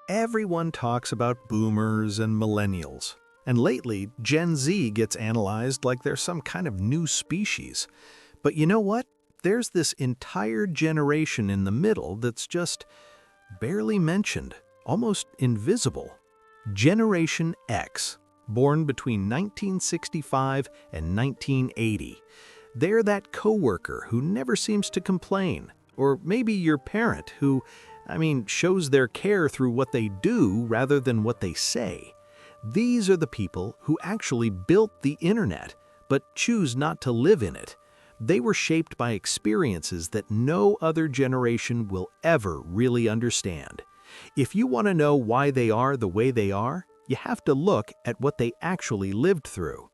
Everyone talks about boomers and millennials. And lately, Gen Z gets analyzed like they're some kind of new species. But you know what? There's this entire generation in the middle that's just barely mentioned, almost invisible. Generation X, born between 1965 and 1980. They're that coworker who never seems to complain, or maybe your parent who, shows their care through what they do rather than what they say. These are the people who actually built the internet, but choose not to live in it. They were shaped by experiences that no other generation will ever really understand. If you want to know why they are the way they are, you have to look at what they actually lived through.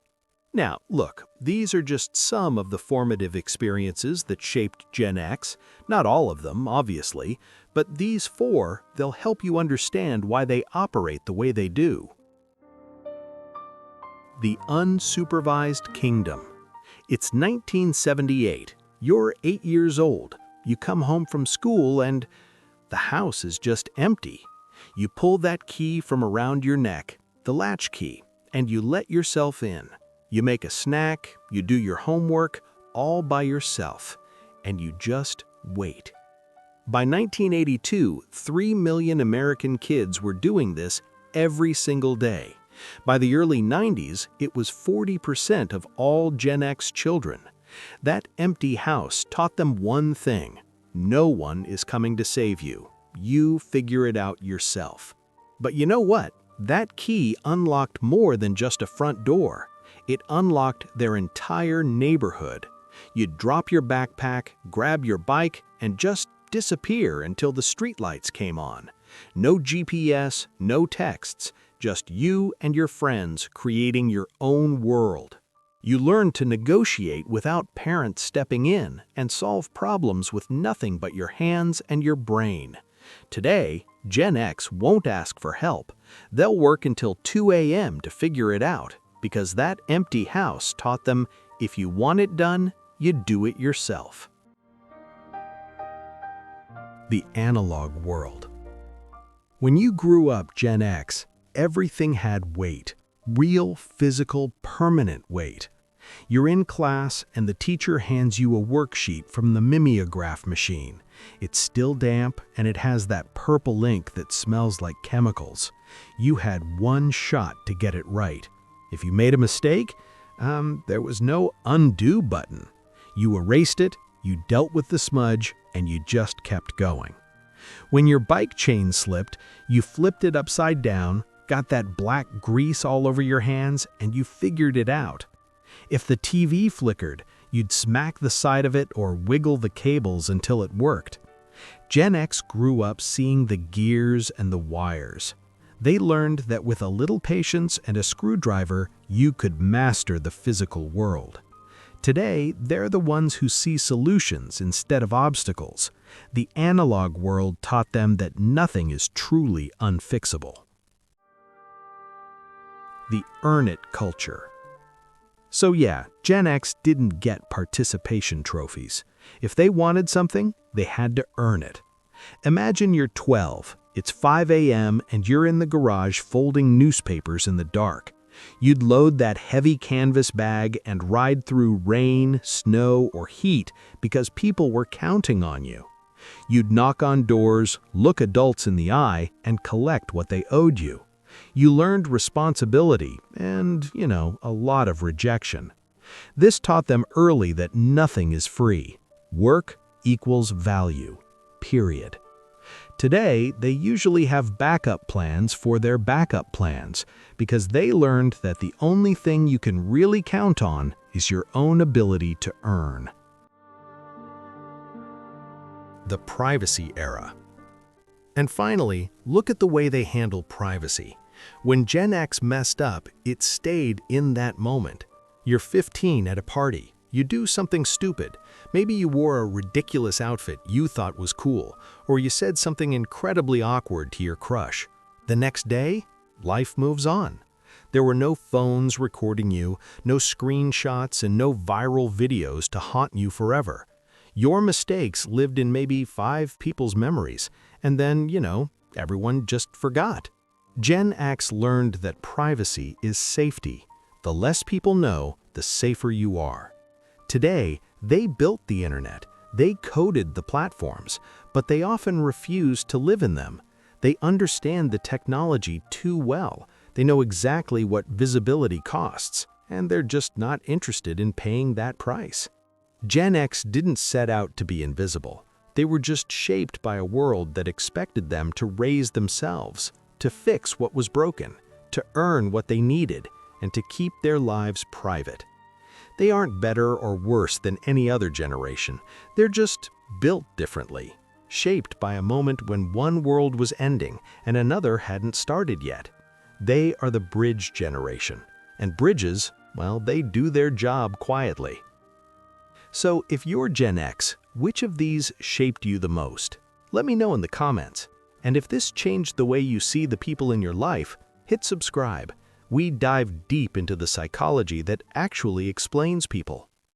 Now, look, these are just some of the formative experiences that shaped Gen X. Not all of them, obviously, but these four, they'll help you understand why they operate the way they do. The Unsupervised Kingdom. It's 1978. You're 8 years old. You come home from school and the house is just empty. You pull that key from around your neck, the latch key, and you let yourself in. You make a snack, you do your homework, all by yourself, and you just wait. By 1982, 3 million American kids were doing this every single day. By the early 90s, it was 40% of all Gen X children. That empty house taught them one thing: no one is coming to save you. You figure it out yourself. But you know what? That key unlocked more than just a front door. It unlocked their entire neighborhood. You'd drop your backpack, grab your bike, and just disappear until the streetlights came on. No GPS, no texts, just you and your friends creating your own world. You learn to negotiate without parents stepping in and solve problems with nothing but your hands and your brain. Today, Gen X won't ask for help. They'll work until 2 a.m. to figure it out, because that empty house taught them if you want it done, you do it yourself. The analog world. When you grew up Gen X, everything had weight, real, physical, permanent weight. You're in class and the teacher hands you a worksheet from the mimeograph machine. It's still damp and it has that purple ink that smells like chemicals. You had one shot to get it right. If you made a mistake, there was no undo button. You erased it, you dealt with the smudge, and you just kept going. When your bike chain slipped, you flipped it upside down, got that black grease all over your hands, and you figured it out. If the TV flickered, you'd smack the side of it or wiggle the cables until it worked. Gen X grew up seeing the gears and the wires. They learned that with a little patience and a screwdriver, you could master the physical world. Today, they're the ones who see solutions instead of obstacles. The analog world taught them that nothing is truly unfixable. The earn it culture. So yeah, Gen X didn't get participation trophies. If they wanted something, they had to earn it. Imagine you're 12, it's 5 a.m. and you're in the garage folding newspapers in the dark. You'd load that heavy canvas bag and ride through rain, snow, or heat because people were counting on you. You'd knock on doors, look adults in the eye, and collect what they owed you. You learned responsibility and, a lot of rejection. This taught them early that nothing is free. Work equals value, period. Today, they usually have backup plans for their backup plans because they learned that the only thing you can really count on is your own ability to earn. The privacy era. And finally, look at the way they handle privacy. When Gen X messed up, it stayed in that moment. You're 15 at a party. You do something stupid. Maybe you wore a ridiculous outfit you thought was cool, or you said something incredibly awkward to your crush. The next day, life moves on. There were no phones recording you, no screenshots, and no viral videos to haunt you forever. Your mistakes lived in maybe 5 people's memories, and then, everyone just forgot. Gen X learned that privacy is safety. The less people know, the safer you are. Today, they built the internet, they coded the platforms, but they often refuse to live in them. They understand the technology too well. They know exactly what visibility costs, and they're just not interested in paying that price. Gen X didn't set out to be invisible. They were just shaped by a world that expected them to raise themselves, to fix what was broken, to earn what they needed, and to keep their lives private. They aren't better or worse than any other generation. They're just built differently, shaped by a moment when one world was ending and another hadn't started yet. They are the bridge generation, and bridges, well, they do their job quietly. So if you're Gen X, which of these shaped you the most? Let me know in the comments. And if this changed the way you see the people in your life, hit subscribe. We dive deep into the psychology that actually explains people.